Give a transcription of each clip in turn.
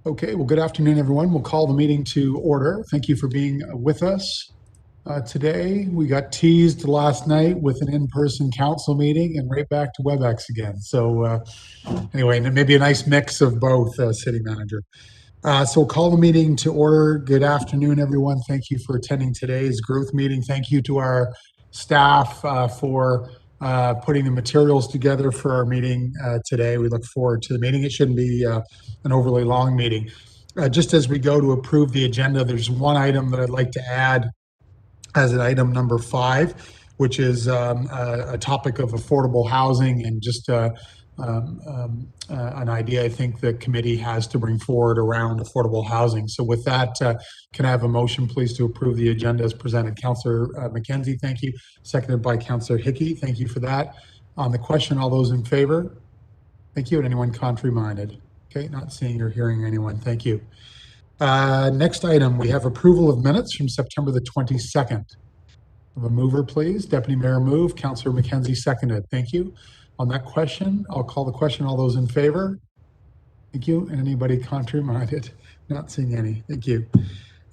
Okay, well, good afternoon, everyone. We'll call the meeting to order. Thank you for being with us today. We got teased last night with an in-person council meeting and right back to WebEx again. So anyway, maybe a nice mix of both, City Manager. So we'll call the meeting to order. Good afternoon, everyone. Thank you for attending today's growth meeting. Thank you to our staff for putting the materials together for our meeting today. We look forward to the meeting. It shouldn't be an overly long meeting. Just as we go to approve the agenda, there's one item that I'd like to add as an item number 5, which is a topic of affordable housing and just an idea I think the committee has to bring forward around affordable housing. So with that, can I have a motion, please, to approve the agenda as presented? Councillor McKenzie, thank you. Seconded by Councillor Hickey. Thank you for that. On the question, all those in favor? Thank you. And anyone contrary-minded? Okay, not seeing or hearing anyone. Thank you. Next item, we have approval of minutes from September the 22nd. A mover, please. Deputy Mayor move. Councillor McKenzie seconded. Thank you. On that question, I'll call the question. All those in favor? Thank you. And anybody contrary-minded? Not seeing any. Thank you.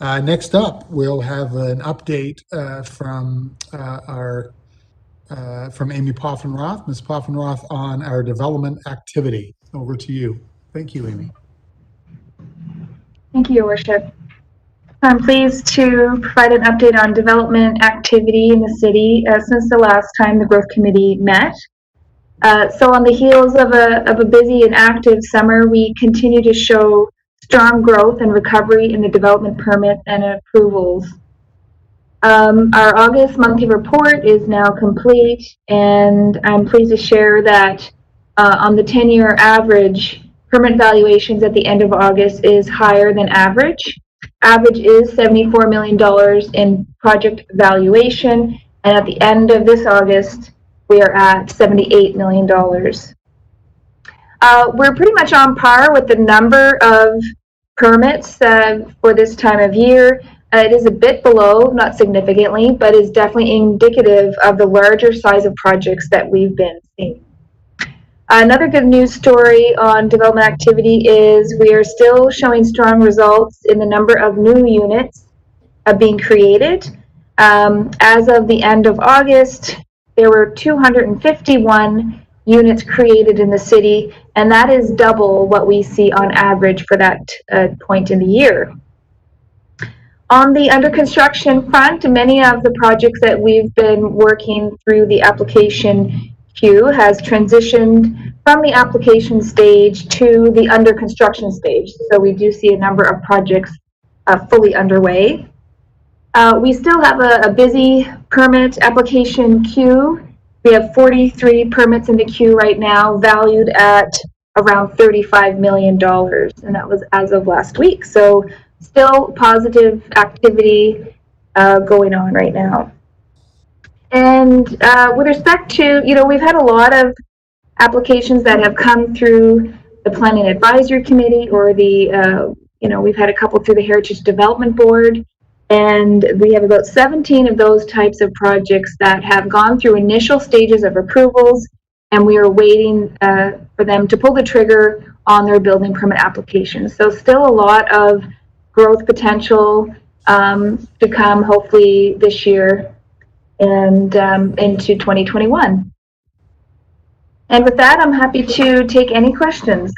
Next up, we'll have an update from Amy Poffenroth, Ms. Poffenroth, on our development activity. Over to you. Thank you, Amy. Thank you, Your Worship. I'm pleased to provide an update on development activity in the city since the last time the Growth Committee met. So on the heels of a busy and active summer, we continue to show strong growth and recovery in the development permit and approvals. Our August monthly report is now complete, and I'm pleased to share that on the 10-year average, permit valuations at the end of August is higher than average. Average is $74 million in project valuation, and at the end of this August, we are at $78 million. We're pretty much on par with the number of permits for this time of year. It is a bit below, not significantly, but is definitely indicative of the larger size of projects that we've been seeing. Another good news story on development activity is we are still showing strong results in the number of new units being created. As of the end of August, there were 251 units created in the city, and that is double what we see on average for that point in the year. On the under construction front, many of the projects that we've been working through the application queue has transitioned from the application stage to the under construction stage. So we do see a number of projects fully underway. We still have a busy permit application queue. We have 43 permits in the queue right now, valued at around $35 million, and that was as of last week. So still positive activity going on right now. And with respect to, we've had a lot of applications that have come through the Planning Advisory Committee or we've had a couple through the Heritage Development Board. And we have about 17 of those types of projects that have gone through initial stages of approvals, and we are waiting for them to pull the trigger on their building permit applications. So still a lot of growth potential to come, hopefully this year and into 2021. And with that, I'm happy to take any questions.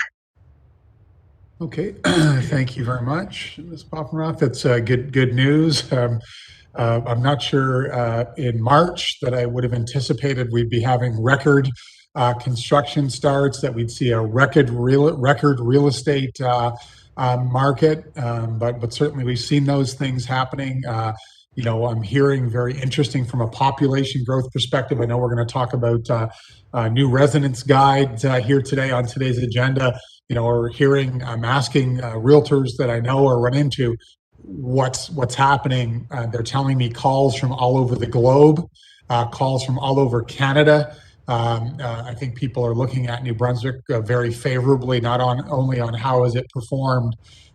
Okay, thank you very much, Ms. Poffenroth. That's good news. I'm not sure in March that I would have anticipated we'd be having record construction starts, that we'd see a record real estate market, but certainly we've seen those things happening. I'm hearing very interesting from a population growth perspective. I know we're going to talk about new residence guides here today on today's agenda. I'm asking realtors that I know or run into what's happening. They're telling me calls from all over the globe, calls from all over Canada. I think people are looking at New Brunswick very favorably, not only on how has it performed,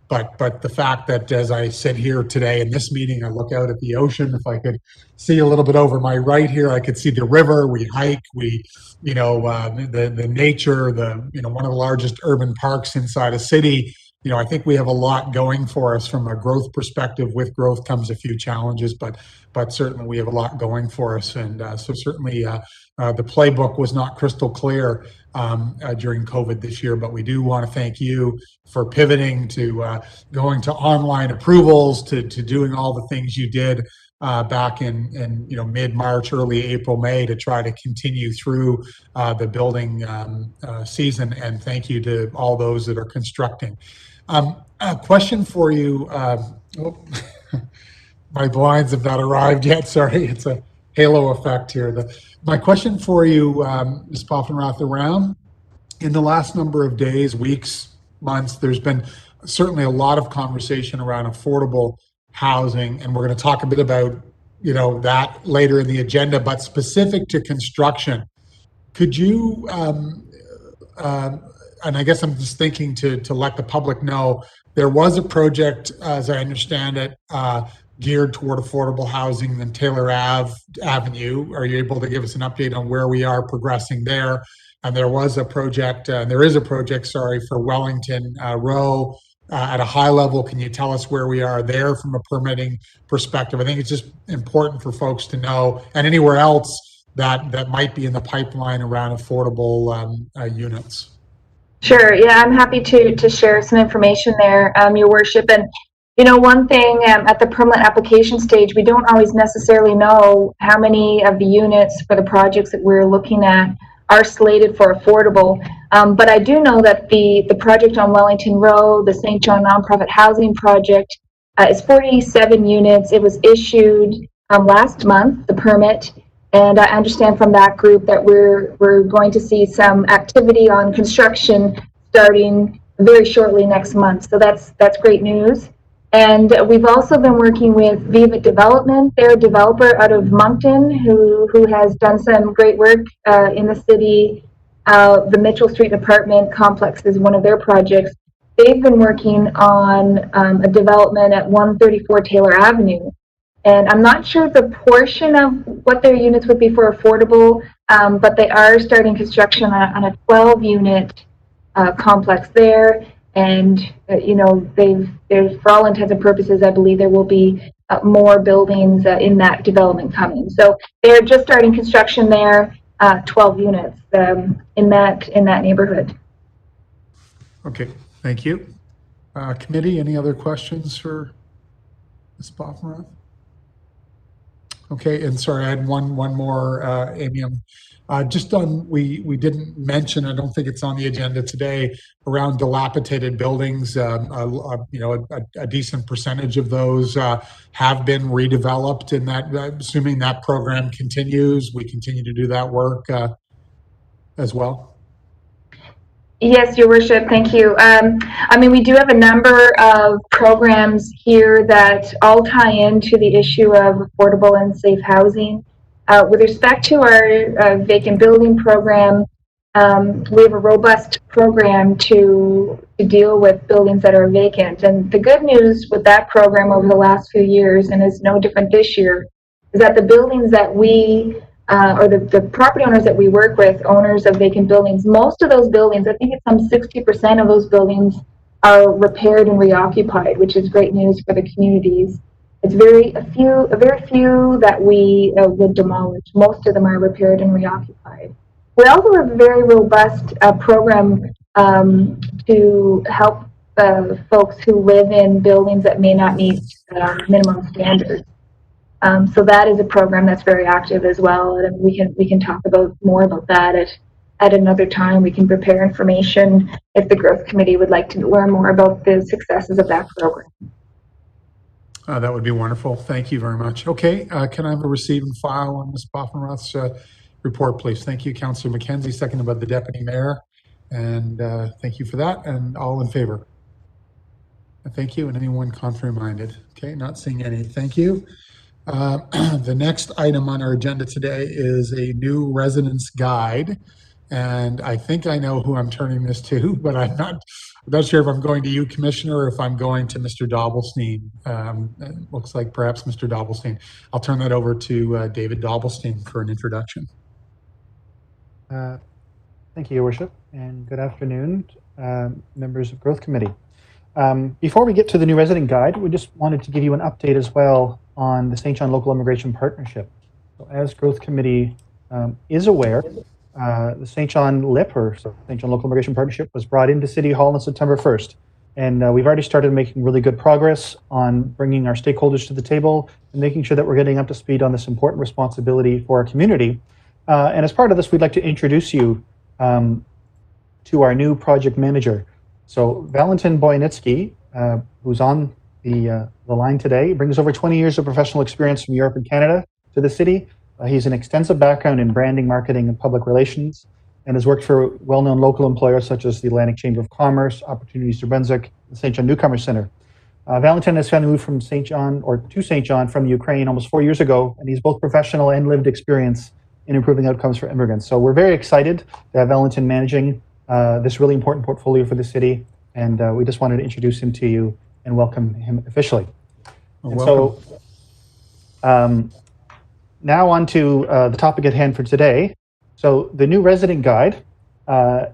but the fact that as I sit here today in this meeting, I look out at the ocean. If I could see a little bit over my right here, I could see the river. We hike. The nature. One of the largest urban parks inside a city. I think we have a lot going for us from a growth perspective. With growth comes a few challenges, but certainly we have a lot going for us. And so certainly the playbook was not crystal clear during COVID this year, but we do want to thank you for pivoting to going to online approvals, to doing all the things you did back in mid-March, early April, May, to try to continue through the building season. And thank you to all those that are constructing. A question for you. My blinds have not arrived yet. Sorry, it's a halo effect here. My question for you, Ms. Poffenroth, around in the last number of days, weeks, months, there's been certainly a lot of conversation around affordable housing, and we're going to talk a bit about that later in the agenda. But specific to construction, could you? And I guess I'm just thinking to let the public know there was a project, as I understand it, geared toward affordable housing in Taylor Avenue. Are you able to give us an update on where we are progressing there? And there is a project, for Wellington Row at a high level. Can you tell us where we are there from a permitting perspective? I think it's just important for folks to know, and anywhere else that might be in the pipeline around affordable units. Sure. Yeah, I'm happy to share some information there, Your Worship. And one thing at the permanent application stage, we don't always necessarily know how many of the units for the projects that we're looking at are slated for affordable. But I do know that the project on Wellington Row, the St. John Nonprofit Housing Project, is 47 units. It was issued last month, the permit. And I understand from that group that we're going to see some activity on construction starting very shortly next month. So that's great news. And we've also been working with Viva Development. They're a developer out of Moncton who has done some great work in the city. The Mitchell Street apartment complex is one of their projects. They've been working on a development at 134 Taylor Avenue. And I'm not sure the portion of what their units would be for affordable, but they are starting construction on a 12-unit complex there. And, they've, for all intents and purposes, I believe there will be more buildings in that development coming. So they're just starting construction there, 12 units in that neighborhood. Okay, thank you. Committee, any other questions for Ms. Poffenroth? Okay, and sorry, I had one more, Amy. Just on, we didn't mention, I don't think it's on the agenda today, around dilapidated buildings. A decent percentage of those have been redeveloped, and that, assuming that program continues, we continue to do that work as well. Yes, Your Worship, thank you. We do have a number of programs here that all tie into the issue of affordable and safe housing. With respect to our vacant building program, we have a robust program to deal with buildings that are vacant. And the good news with that program over the last few years, and is no different this year, is that the buildings that we or the property owners that we work with, owners of vacant buildings, most of those buildings, I think it's some 60% of those buildings are repaired and reoccupied, which is great news for the communities. It's very few that we would demolish. Most of them are repaired and reoccupied. We also have a very robust program to help folks who live in buildings that may not meet minimum standards. So that is a program that's very active as well, and we can talk more about that at another time. We can prepare information if the Growth Committee would like to learn more about the successes of that program. That would be wonderful. Thank you very much. Okay, can I have a receive and file on Ms. Poffenroth's report, please? Thank you, Councillor McKenzie, seconded by the Deputy Mayor, and thank you for that. And all in favor? Thank you. And anyone contrary-minded? Okay, not seeing any. Thank you. The next item on our agenda today is a new residence guide, and I think I know who I'm turning this to, but I'm not sure if I'm going to you, Commissioner, or if I'm going to Mr. Dobbelstein. It looks like perhaps Mr. Dobbelstein. I'll turn that over to David Dobbelstein for an introduction. Thank you, Your Worship, and good afternoon, members of Growth Committee. Before we get to the new resident guide, we just wanted to give you an update as well on the St. John Local Immigration Partnership. So as Growth Committee is aware, the St. John LIP, or St. John Local Immigration Partnership, was brought into City Hall on September 1st. And we've already started making really good progress on bringing our stakeholders to the table and making sure that we're getting up to speed on this important responsibility for our community. And as part of this, we'd like to introduce you to our new project manager. So Valentin Boyanitsky, who's on the line today, brings over 20 years of professional experience from Europe and Canada to the city. He's an extensive background in branding, marketing, and public relations, and has worked for well-known local employers such as the Atlantic Chamber of Commerce, Opportunities New Brunswick, the St. John Newcomer Center. Valentin has family moved from St. John, or to St. John from Ukraine almost 4 years ago, and he's both professional and lived experience in improving outcomes for immigrants. So we're very excited to have Valentin managing this really important portfolio for the city, and we just wanted to introduce him to you and welcome him officially. Welcome. So now on to the topic at hand for today. So the new resident guide,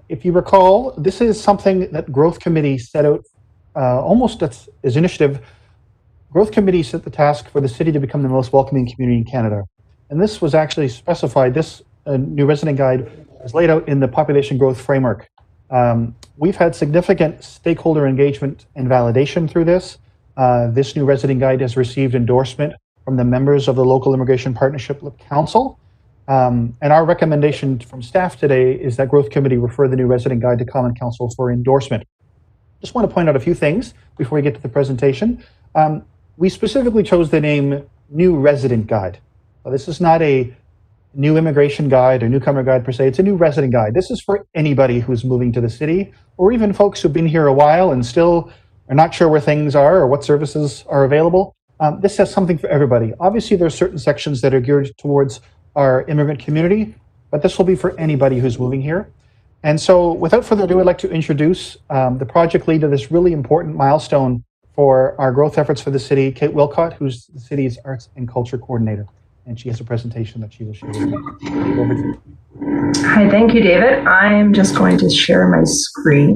if you recall, this is something that Growth Committee set out almost as initiative. Growth Committee set the task for the city to become the most welcoming community in Canada. And this was actually specified, this new resident guide is laid out in the population growth framework. We've had significant stakeholder engagement and validation through this. This new resident guide has received endorsement from the members of the Local Immigration Partnership Council. And our recommendation from staff today is that Growth Committee refer the new resident guide to Common Council for endorsement. Just want to point out a few things before we get to the presentation. We specifically chose the name New Resident Guide. This is not a new immigration guide or newcomer guide per se. It's a new resident guide. This is for anybody who's moving to the city, or even folks who've been here a while and still are not sure where things are or what services are available. This has something for everybody. Obviously, there are certain sections that are geared towards our immigrant community, but this will be for anybody who's moving here. And so without further ado, I'd like to introduce the project lead of this really important milestone for our growth efforts for the city, Kate Wilcox, who's the city's Arts and Culture Coordinator. And she has a presentation that she will share with me. Over to you. Hi, thank you, David. I'm just going to share my screen.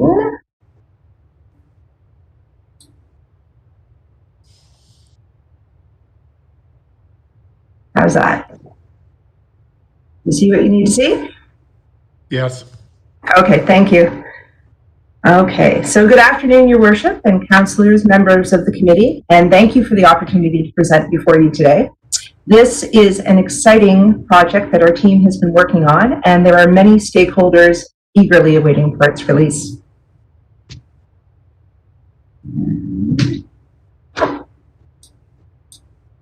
How's that? You see what you need to see? Yes. Okay, thank you. Okay, so good afternoon, Your Worship and councillors, members of the committee, and thank you for the opportunity to present before you today. This is an exciting project that our team has been working on, and there are many stakeholders eagerly awaiting for its release.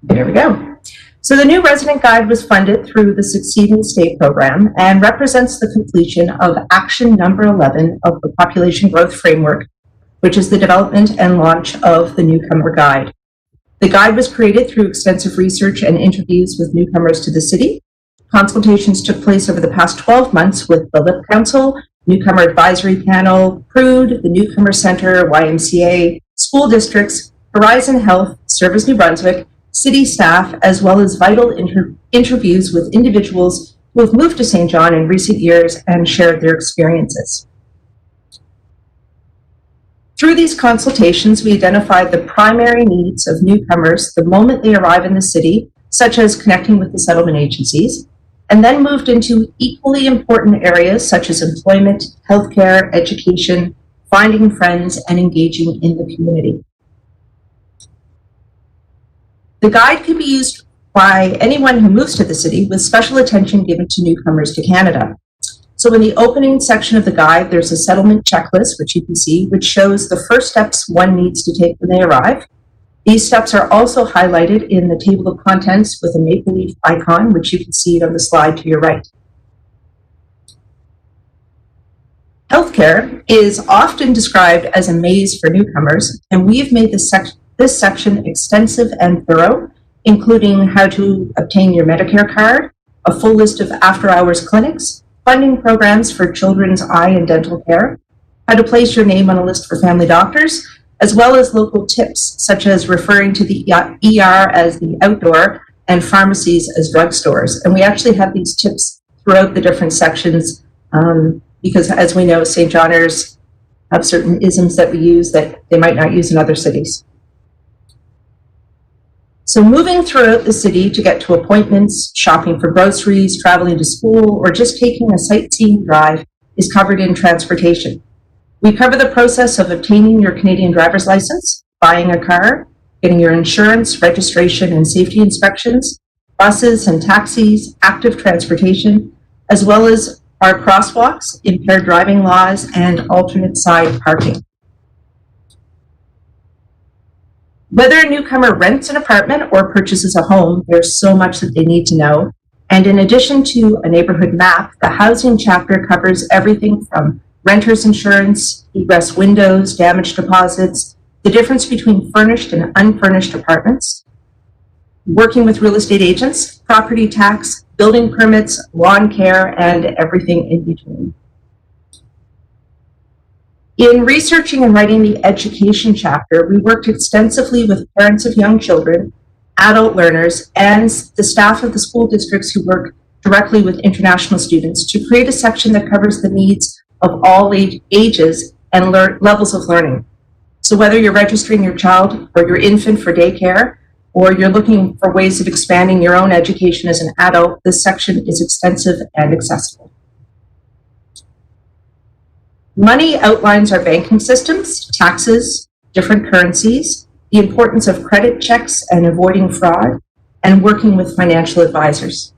There we go. So the new resident guide was funded through the Succeed and Stay program and represents the completion of action number 11 of the Population Growth Framework, which is the development and launch of the newcomer guide. The guide was created through extensive research and interviews with newcomers to the city. Consultations took place over the past 12 months with the LIP Council, Newcomer Advisory Panel, PRUD, the Newcomer Center, YMCA, school districts, Horizon Health, Service New Brunswick, city staff, as well as vital interviews with individuals who have moved to St. John in recent years and shared their experiences. Through these consultations, we identified the primary needs of newcomers the moment they arrive in the city, such as connecting with the settlement agencies, and then moved into equally important areas such as employment, healthcare, education, finding friends, and engaging in the community. The guide can be used by anyone who moves to the city, with special attention given to newcomers to Canada. So in the opening section of the guide, there's a settlement checklist, which you can see, which shows the first steps one needs to take when they arrive. These steps are also highlighted in the table of contents with a maple leaf icon, which you can see on the slide to your right. Healthcare is often described as a maze for newcomers, and we've made this section extensive and thorough, including how to obtain your Medicare card, a full list of after-hours clinics, funding programs for children's eye and dental care, how to place your name on a list for family doctors, as well as local tips, such as referring to the ER as the outdoor and pharmacies as drugstores. And we actually have these tips throughout the different sections because, as we know, St. Johners have certain isms that we use that they might not use in other cities. So moving throughout the city to get to appointments, shopping for groceries, traveling to school, or just taking a sightseeing drive is covered in transportation. We cover the process of obtaining your Canadian driver's license, buying a car, getting your insurance, registration, and safety inspections, buses and taxis, active transportation, as well as our crosswalks, impaired driving laws, and alternate side parking. Whether a newcomer rents an apartment or purchases a home, there's so much that they need to know. And in addition to a neighborhood map, the housing chapter covers everything from renter's insurance, egress windows, damage deposits, the difference between furnished and unfurnished apartments, working with real estate agents, property tax, building permits, lawn care, and everything in between. In researching and writing the education chapter, we worked extensively with parents of young children, adult learners, and the staff of the school districts who work directly with international students to create a section that covers the needs of all ages and levels of learning. So whether you're registering your child or your infant for daycare, or you're looking for ways of expanding your own education as an adult, this section is extensive and accessible. Money outlines our banking systems, taxes, different currencies, the importance of credit checks and avoiding fraud, and working with financial advisors.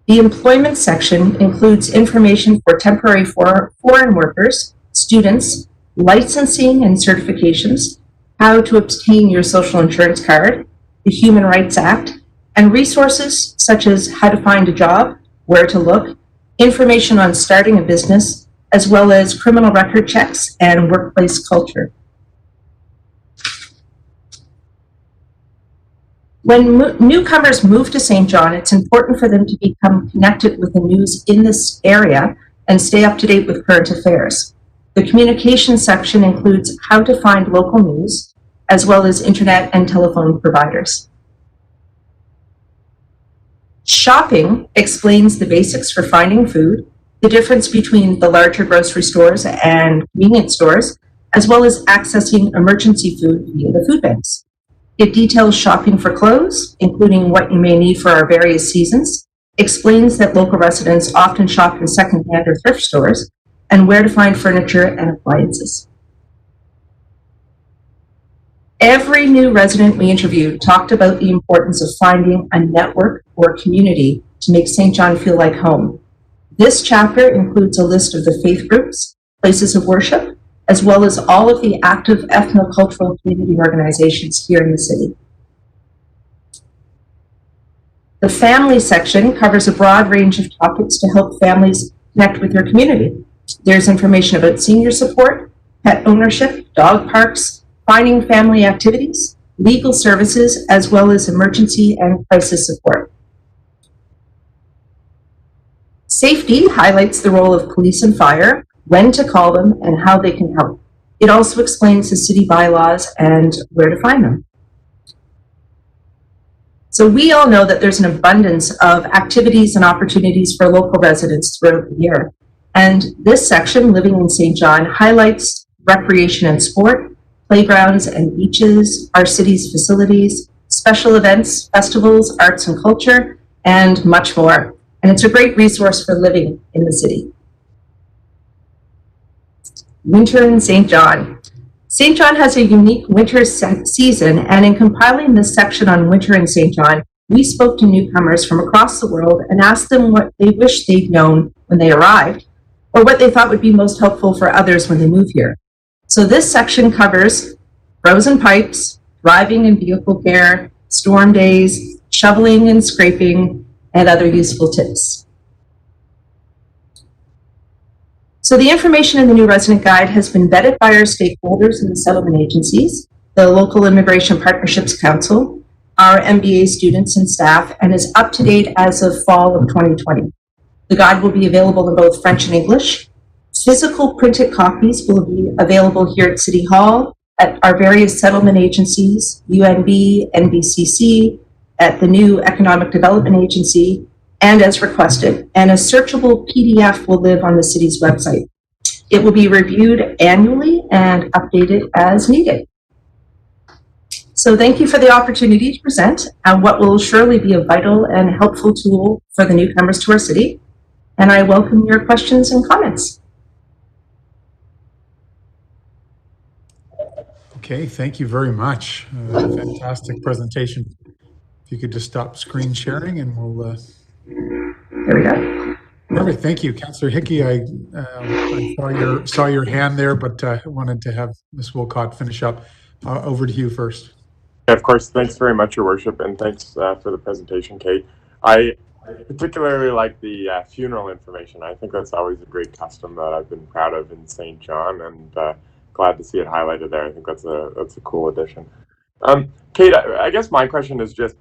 The employment section includes information for temporary foreign workers, students, licensing and certifications, how to obtain your social insurance card, the Human Rights Act, and resources such as how to find a job, where to look, information on starting a business, as well as criminal record checks and workplace culture. When newcomers move to St. John, it's important for them to become connected with the news in this area and stay up to date with current affairs. The communication section includes how to find local news, as well as internet and telephone providers. Shopping explains the basics for finding food, the difference between the larger grocery stores and convenience stores, as well as accessing emergency food via the food banks. It details shopping for clothes, including what you may need for our various seasons, explains that local residents often shop in secondhand or thrift stores, and where to find furniture and appliances. Every new resident we interviewed talked about the importance of finding a network or community to make St. John feel like home. This chapter includes a list of the faith groups, places of worship, as well as all of the active ethnocultural community organizations here in the city. The family section covers a broad range of topics to help families connect with their community. There's information about senior support, pet ownership, dog parks, finding family activities, legal services, as well as emergency and crisis support. Safety highlights the role of police and fire, when to call them, and how they can help. It also explains the city bylaws and where to find them. So we all know that there's an abundance of activities and opportunities for local residents throughout the year. And this section, Living in St. John, highlights recreation and sport, playgrounds and beaches, our city's facilities, special events, festivals, arts and culture, and much more. And it's a great resource for living in the city. Winter in St. John. St. John has a unique winter season, and in compiling this section on winter in St. John, we spoke to newcomers from across the world and asked them what they wish they'd known when they arrived, or what they thought would be most helpful for others when they move here. So this section covers frozen pipes, driving and vehicle care, storm days, shoveling and scraping, and other useful tips. So the information in the new resident guide has been vetted by our stakeholders in the settlement agencies, the Local Immigration Partnerships Council, our MBA students and staff, and is up to date as of fall of 2020. The guide will be available in both French and English. Physical printed copies will be available here at City Hall, at our various settlement agencies, UNB, NBCC, at the new Economic Development Agency, and as requested. And a searchable PDF will live on the city's website. It will be reviewed annually and updated as needed. So thank you for the opportunity to present what will surely be a vital and helpful tool for the newcomers to our city. And I welcome your questions and comments. Okay, thank you very much. Fantastic presentation. If you could just stop screen sharing and we'll... There we go. Perfect, thank you. Councillor Hickey, I saw your hand there, but I wanted to have Ms. Wilcox finish up. Over to you first. Yeah, of course, thanks very much, Your Worship, and thanks for the presentation, Kate. I particularly like the funeral information. I think that's always a great custom that I've been proud of in St. John, and glad to see it highlighted there. I think that's a cool addition. Kate, I guess my question is just,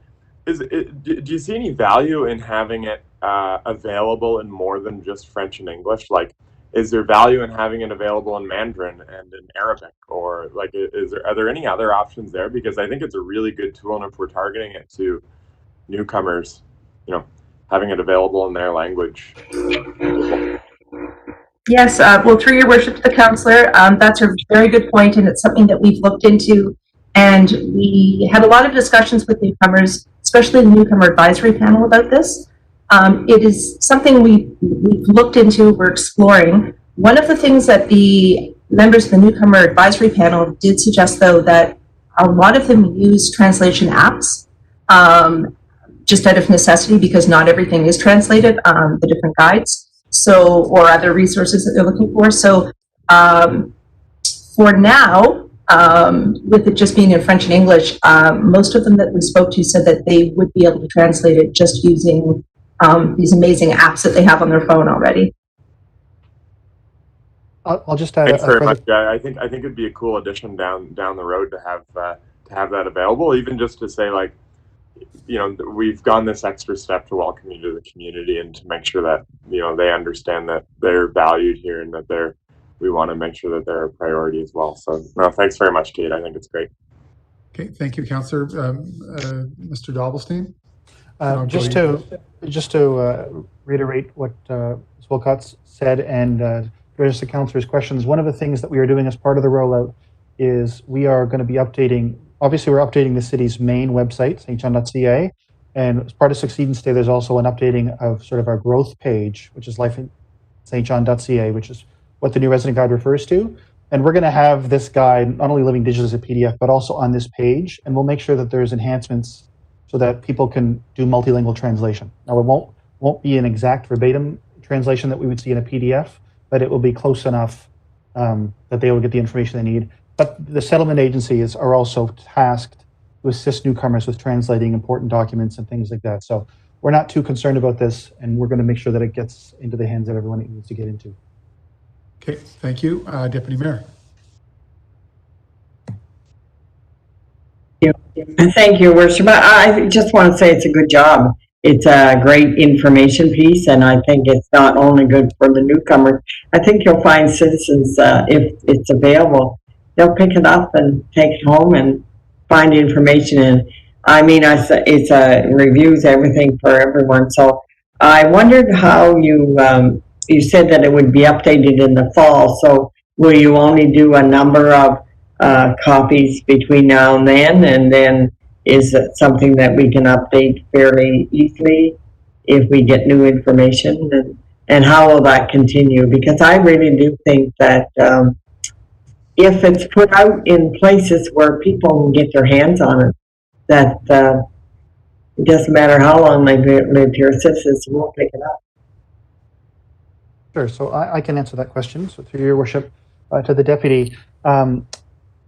do you see any value in having it available in more than just French and English? Like, is there value in having it available in Mandarin and in Arabic, or like, are there any other options there? Because I think it's a really good tool, and if we're targeting it to newcomers, you know, having it available in their language. Yes, well, through your worship to the councillor, that's a very good point, and it's something that we've looked into, and we had a lot of discussions with newcomers, especially the newcomer advisory panel, about this. It is something we've looked into, we're exploring. One of the things that the members of the newcomer advisory panel did suggest, though, that a lot of them use translation apps, just out of necessity, because not everything is translated, the different guides, so, or other resources that they're looking for. So for now, with it just being in French and English, most of them that we spoke to said that they would be able to translate it just using these amazing apps that they have on their phone already. I'll just add. Thanks very much. Yeah, I think it'd be a cool addition down the road to have that available, even just to say, like, you know, we've gone this extra step to welcome you to the community and to make sure that, you know, they understand that they're valued here and that we want to make sure that they're a priority as well. So, no, thanks very much, Kate. I think it's great. Okay, thank you, Councillor. Mr. Dobbelstein? Just to reiterate what Ms. Wilcox said and address the councillor's questions, one of the things that we are doing as part of the rollout is we are going to be updating. Obviously, we're updating the city's main website, stjohn.ca, and as part of Succeed and Stay, there's also an updating of sort of our growth page, which is lifeintstjohn.ca, which is what the new resident guide refers to. And we're going to have this guide not only living digitally as a PDF, but also on this page, and we'll make sure that there's enhancements so that people can do multilingual translation. Now, it won't be an exact verbatim translation that we would see in a PDF, but it will be close enough that they will get the information they need. But the settlement agencies are also tasked to assist newcomers with translating important documents and things like that. So we're not too concerned about this, and we're going to make sure that it gets into the hands of everyone it needs to get into. Okay, thank you. Deputy Mayor. Thank you, Worship. I just want to say it's a good job. It's a great information piece, and I think it's not only good for the newcomers. I think you'll find citizens, if it's available, they'll pick it up and take it home and find information. And I mean, it's reviews everything for everyone. So I wondered how you said that it would be updated in the fall. So will you only do a number of copies between now and then is it something that we can update fairly easily if we get new information? And how will that continue? Because I really do think that if it's put out in places where people can get their hands on it, that it doesn't matter how long they've lived here, citizens will pick it up. Sure, so I can answer that question. So through your worship, to the deputy,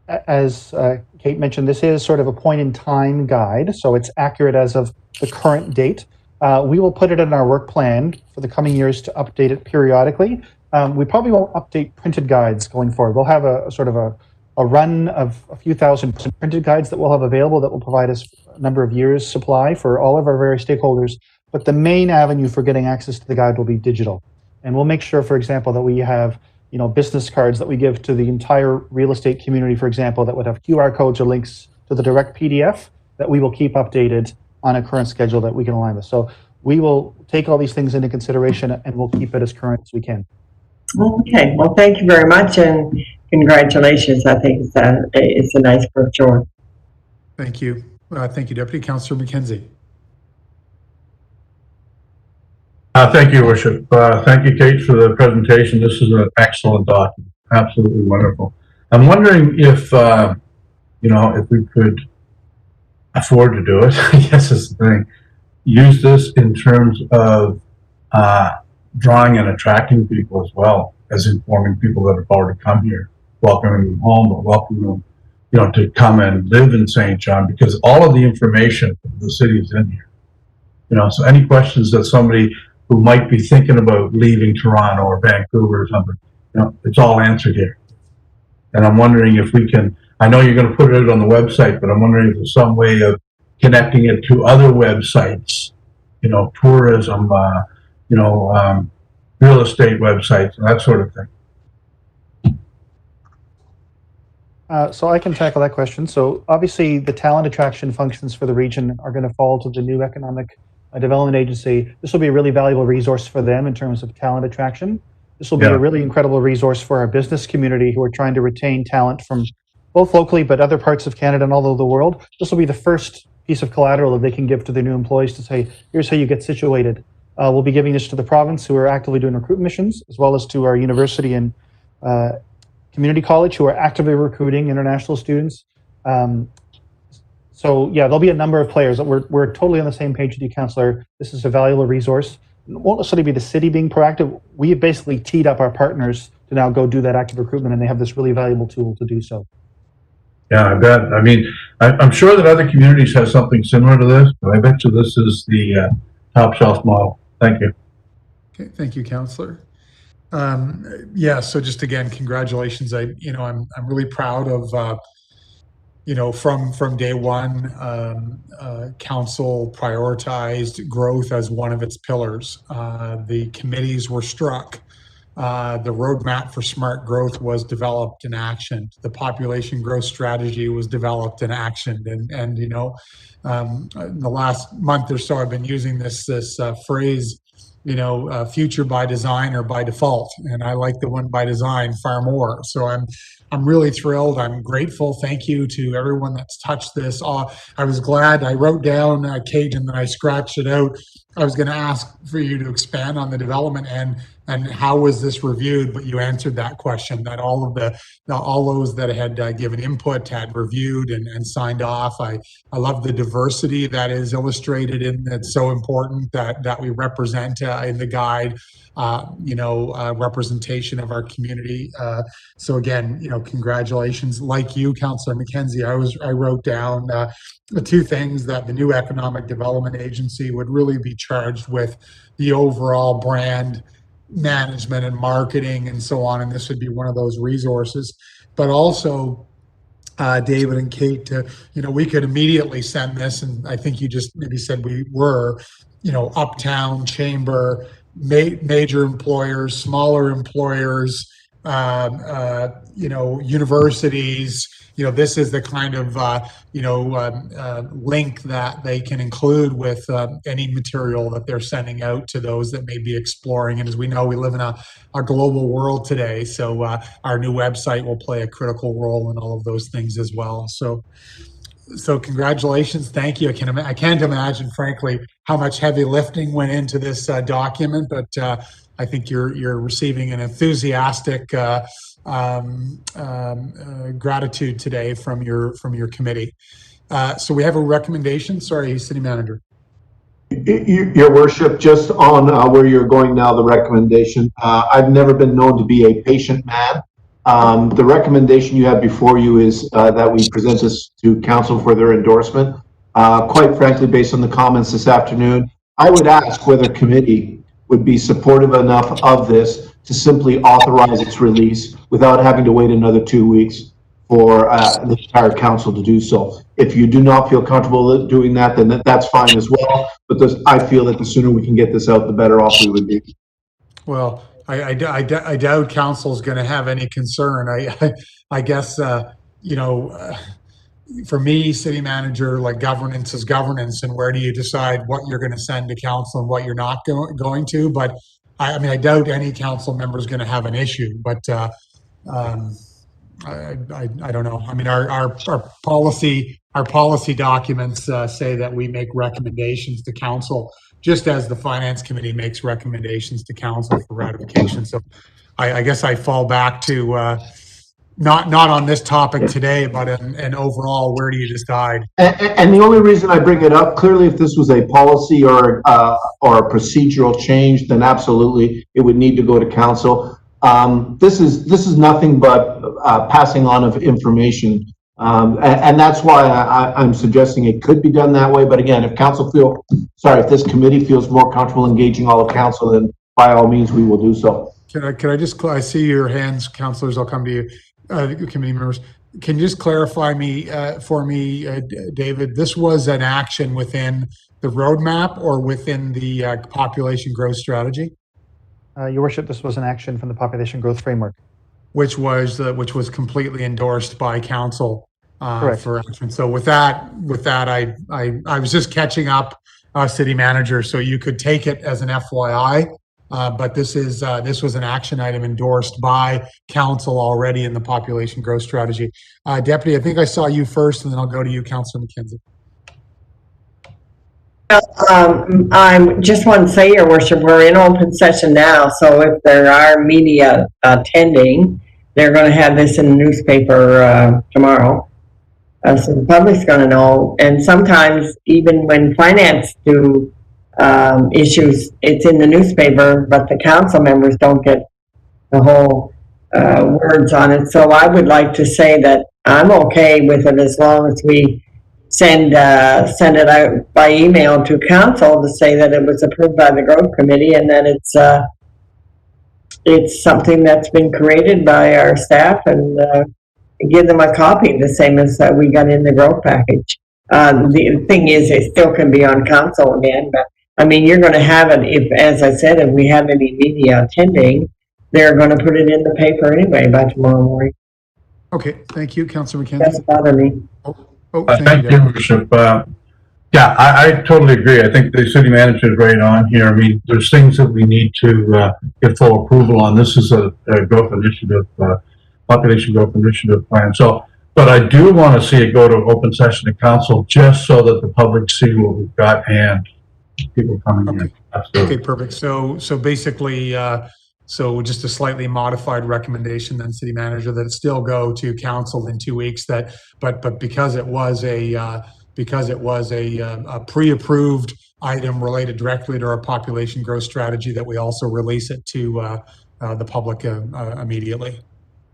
as Kate mentioned, this is sort of a point-in-time guide, so it's accurate as of the current date. We will put it in our work plan for the coming years to update it periodically. We probably won't update printed guides going forward. We'll have a sort of a run of a few thousand printed guides that we'll have available that will provide us a number of years' supply for all of our various stakeholders. But the main avenue for getting access to the guide will be digital. And we'll make sure, for example, that we have business cards that we give to the entire real estate community, for example, that would have QR codes or links to the direct PDF that we will keep updated on a current schedule that we can align with. So we will take all these things into consideration and we'll keep it as current as we can. Okay, well, thank you very much, and congratulations. I think it's a nice brochure. Thank you. Thank you, Deputy Councillor McKenzie. Thank you, Your Worship. Thank you, Kate, for the presentation. This is an excellent document. Absolutely wonderful. I'm wondering if, if we could afford to do it, I guess is the thing. Use this in terms of drawing and attracting people as well as informing people that have already come here, welcoming them home, but welcoming them, to come and live in St. John, because all of the information of the city is in here. So any questions that somebody who might be thinking about leaving Toronto or Vancouver or something, it's all answered here. And I'm wondering if we can, I know you're going to put it on the website, but I'm wondering if there's some way of connecting it to other websites, tourism, real estate websites, and that sort of thing. So I can tackle that question. So obviously the talent attraction functions for the region are going to fall to the new economic development agency. This will be a really valuable resource for them in terms of talent attraction. This will be a really incredible resource for our business community who are trying to retain talent from both locally but other parts of Canada and all over the world. This will be the first piece of collateral that they can give to their new employees to say, here's how you get situated. We'll be giving this to the province who are actively doing recruitment missions, as well as to our university and community college who are actively recruiting international students. So yeah, there'll be a number of players. We're totally on the same page with you, Councillor. This is a valuable resource. It won't necessarily be the city being proactive. We have basically teed up our partners to now go do that active recruitment, and they have this really valuable tool to do so. Yeah, I bet. I mean, I'm sure that other communities have something similar to this, but I bet you this is the top shelf model. Thank you. Okay, thank you, Councillor. So just again, congratulations. I'm really proud of from day one, council prioritized growth as one of its pillars. The committees were struck. The roadmap for smart growth was developed and actioned. The population growth strategy was developed and actioned. And in the last month or so, I've been using this phrase, future by design or by default. And I like the one by design far more. So I'm really thrilled. I'm grateful. Thank you to everyone that's touched this. I was glad I wrote down, Kate, and then I scratched it out. I was going to ask for you to expand on the development and how was this reviewed, but you answered that question, that all those that had given input had reviewed and signed off. I love the diversity that is illustrated in it's so important that we represent in the guide, representation of our community. So again, congratulations. Like you, Councillor McKenzie, I wrote down the two things that the new Economic Development Agency would really be charged with: the overall brand management and marketing and so on, and this would be one of those resources. But also, David and Kate, we could immediately send this, and I think you just maybe said we were, Uptown Chamber, major employers, smaller employers, universities. This is the kind of link that they can include with any material that they're sending out to those that may be exploring. And as we know, we live in a global world today, so our new website will play a critical role in all of those things as well. So congratulations, thank you. I can't imagine, frankly, how much heavy lifting went into this document, but I think you're receiving an enthusiastic gratitude today from your committee. So we have a recommendation. Sorry, City Manager. Your Worship, just on where you're going now, the recommendation. I've never been known to be a patient man. The recommendation you have before you is that we present this to Council for their endorsement. Quite frankly, based on the comments this afternoon, I would ask whether committee would be supportive enough of this to simply authorize its release without having to wait another 2 weeks for the entire council to do so. If you do not feel comfortable doing that, then that's fine as well. But I feel that the sooner we can get this out, the better off we would be. Well, I doubt council's going to have any concern. I guess, for me, City Manager, like, governance is governance, and where do you decide what you're going to send to council and what you're not going to? But I mean, I doubt any council member is going to have an issue, but I don't know. I mean, our policy documents say that we make recommendations to council, just as the finance committee makes recommendations to council for ratification. So I guess I fall back to not on this topic today, but an overall, where do you decide? And the only reason I bring it up, clearly, if this was a policy or a procedural change, then absolutely it would need to go to council. This is nothing but passing on of information, and that's why I'm suggesting it could be done that way. But again, if if this committee feels more comfortable engaging all of council, then by all means we will do so. Can I just, I see your hands, councilors, I'll come to you, committee members. Can you just clarify for me, David, this was an action within the roadmap or within the population growth strategy? Your worship, this was an action from the population growth framework. Which was completely endorsed by council for action. So with that, I was just catching up, city manager, so you could take it as an FYI. But this was an action item endorsed by council already in the population growth strategy. Deputy, I think I saw you first, and then I'll go to you, Councillor McKenzie. I just want to say, Your Worship, we're in open session now, so if there are media attending, they're going to have this in the newspaper tomorrow. So the public's going to know. And sometimes, even when finance do issues, it's in the newspaper, but the council members don't get the whole words on it. So I would like to say that I'm okay with it as long as we send it out by email to council to say that it was approved by the growth committee and that it's something that's been created by our staff, and give them a copy, the same as we got in the growth package. The thing is, it still can be on council again, but I mean, you're going to have it if, as I said, if we have any media attending, they're going to put it in the paper anyway by tomorrow morning. Okay, thank you, Councillor McKenzie. Doesn't bother me. Thank you, Bishop. Yeah, I totally agree. I think the city manager is right on here. I mean, there's things that we need to get full approval on. This is a growth initiative, population growth initiative plan. So, but I do want to see it go to open session to council, just so that the public see what we've got and people coming in. Absolutely. Okay, perfect. So basically, so just a slightly modified recommendation then, city manager, that it still go to council in 2 weeks. That, but because it was a pre-approved item related directly to our population growth strategy, that we also release it to the public immediately.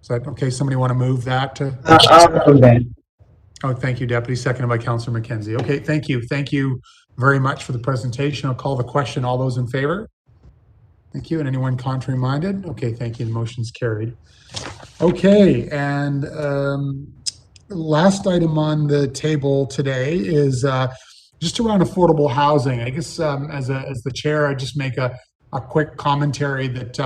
Is that okay? Somebody want to move that? I'll move that. Oh, thank you, Deputy. Seconded by Councillor McKenzie. Okay, thank you. Thank you very much for the presentation. I'll call the question. All those in favor? Thank you. And anyone contrary minded? Okay, thank you. The motion's carried. Okay, and last item on the table today is just around affordable housing. I guess as the chair, I just make a quick commentary that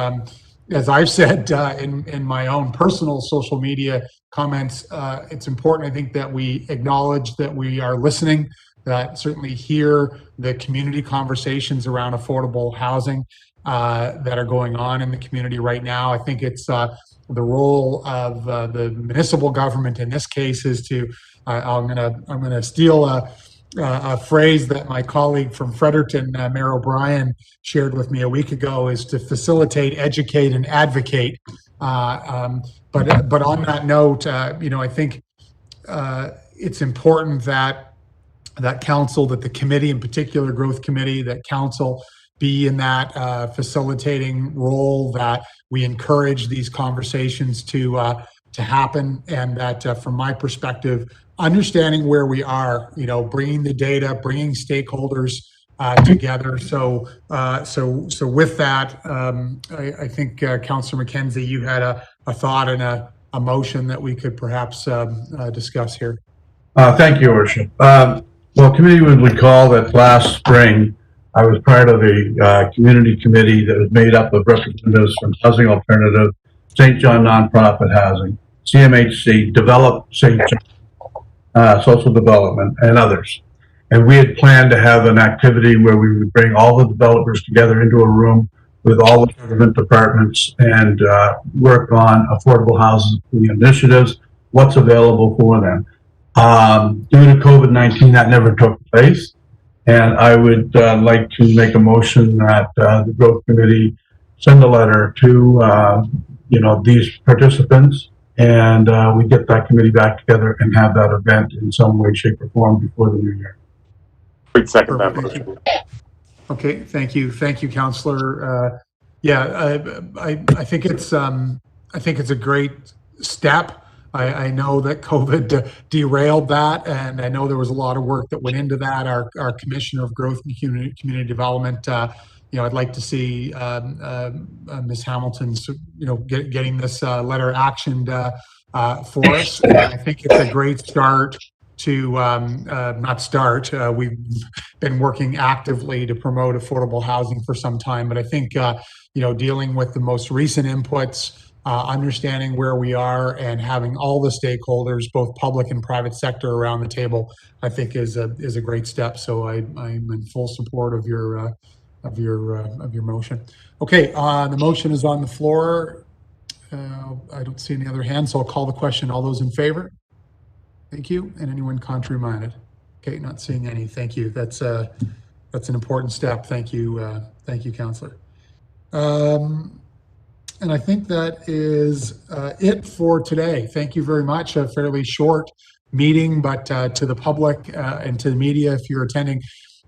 as I've said in my own personal social media comments, it's important, I think, that we acknowledge that we are listening, that certainly hear the community conversations around affordable housing that are going on in the community right now. I think it's the role of the municipal government in this case is to, I'm gonna steal a phrase that my colleague from Fredericton, Mayor O'Brien, shared with me a week ago, is to facilitate, educate, and advocate. But on that note, I think it's important that council, that the committee, in particular growth committee, that council be in that facilitating role, that we encourage these conversations to happen, and that from my perspective, understanding where we are, bringing the data, bringing stakeholders together. So with that, I think Councillor McKenzie, you had a thought and a motion that we could perhaps discuss here. Thank you, Your Worship. Well, committee would recall that last spring, I was part of a community committee that was made up of representatives from Housing Alternative, St. John Nonprofit Housing, CMHC, Develop St. John, Social Development, and others. And we had planned to have an activity where we would bring all the developers together into a room with all the government departments and work on affordable housing initiatives, what's available for them. Due to COVID-19, that never took place. And I would like to make a motion that the growth committee send a letter to these participants, and we get that committee back together and have that event in some way, shape, or form before the new year. We'd second that Perfect, motion. Okay, thank you, Councillor. I think it's a great step. I know that COVID derailed that, and I know there was a lot of work that went into that. Our Commissioner of Growth and Community Development, I'd like to see Ms. Hamilton's, getting this letter actioned for us. And I think it's a great start to not start. We've been working actively to promote affordable housing for some time, but I think dealing with the most recent inputs, understanding where we are, and having all the stakeholders, both public and private sector, around the table, I think is a great step. So I'm in full support of your motion. Okay, the motion is on the floor. I don't see any other hands, so I'll call the question. All those in favor? Thank you. And anyone contrary minded? Okay, not seeing any. Thank you. That's an important step. Thank you, Councillor. And I think that is it for today. Thank you very much. A fairly short meeting, but to the public and to the media, if you're attending,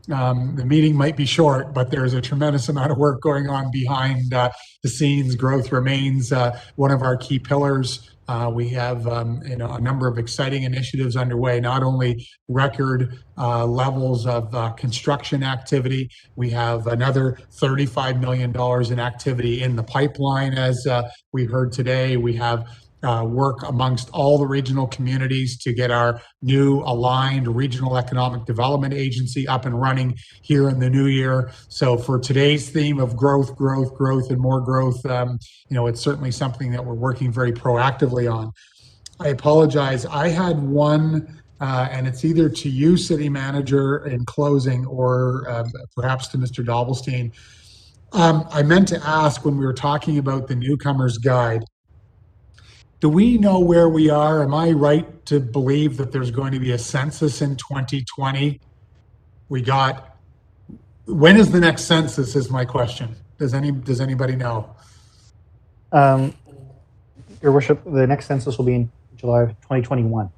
the meeting might be short, but there's a tremendous amount of work going on behind the scenes. Growth remains one of our key pillars. We have a number of exciting initiatives underway, not only record levels of construction activity. We have another $35 million in activity in the pipeline, as we heard today. We have work amongst all the regional communities to get our new aligned regional economic development agency up and running here in the new year. So for today's theme of growth, and more growth, it's certainly something that we're working very proactively on. I apologize. I had one, and it's either to you, City Manager, in closing, or perhaps to Mr. Dobbelstein. I meant to ask when we were talking about the newcomer's guide, do we know where we are? Am I right to believe that there's going to be a census in 2020? When is the next census is my question. Does anybody know? Your Worship, the next census will be in July of 2021.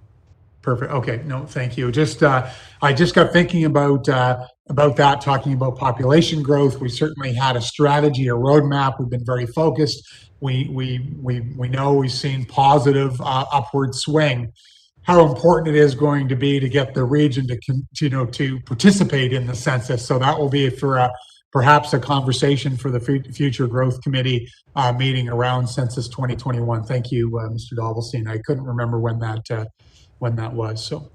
Perfect. Okay. No, thank you. I just got thinking about that, talking about population growth. We certainly had a strategy, a roadmap. We've been very focused. We know we've seen positive upward swing. How important it is going to be to get the region to participate in the census. So that will be for perhaps a conversation for the future growth committee meeting around census 2021. Thank you, Mr. Dobbelstein. I couldn't remember when that was. So,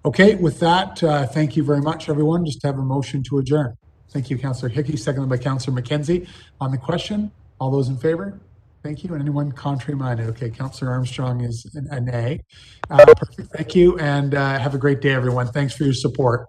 okay, with that, thank you very much, everyone. Just have a motion to adjourn. Thank you, Councillor Hickey, seconded by Councillor McKenzie. On the question, all those in favor? Thank you. And anyone contrary minded? Okay, Councillor Armstrong is a nay. Perfect. Thank you, and have a great day, everyone. Thanks for your support.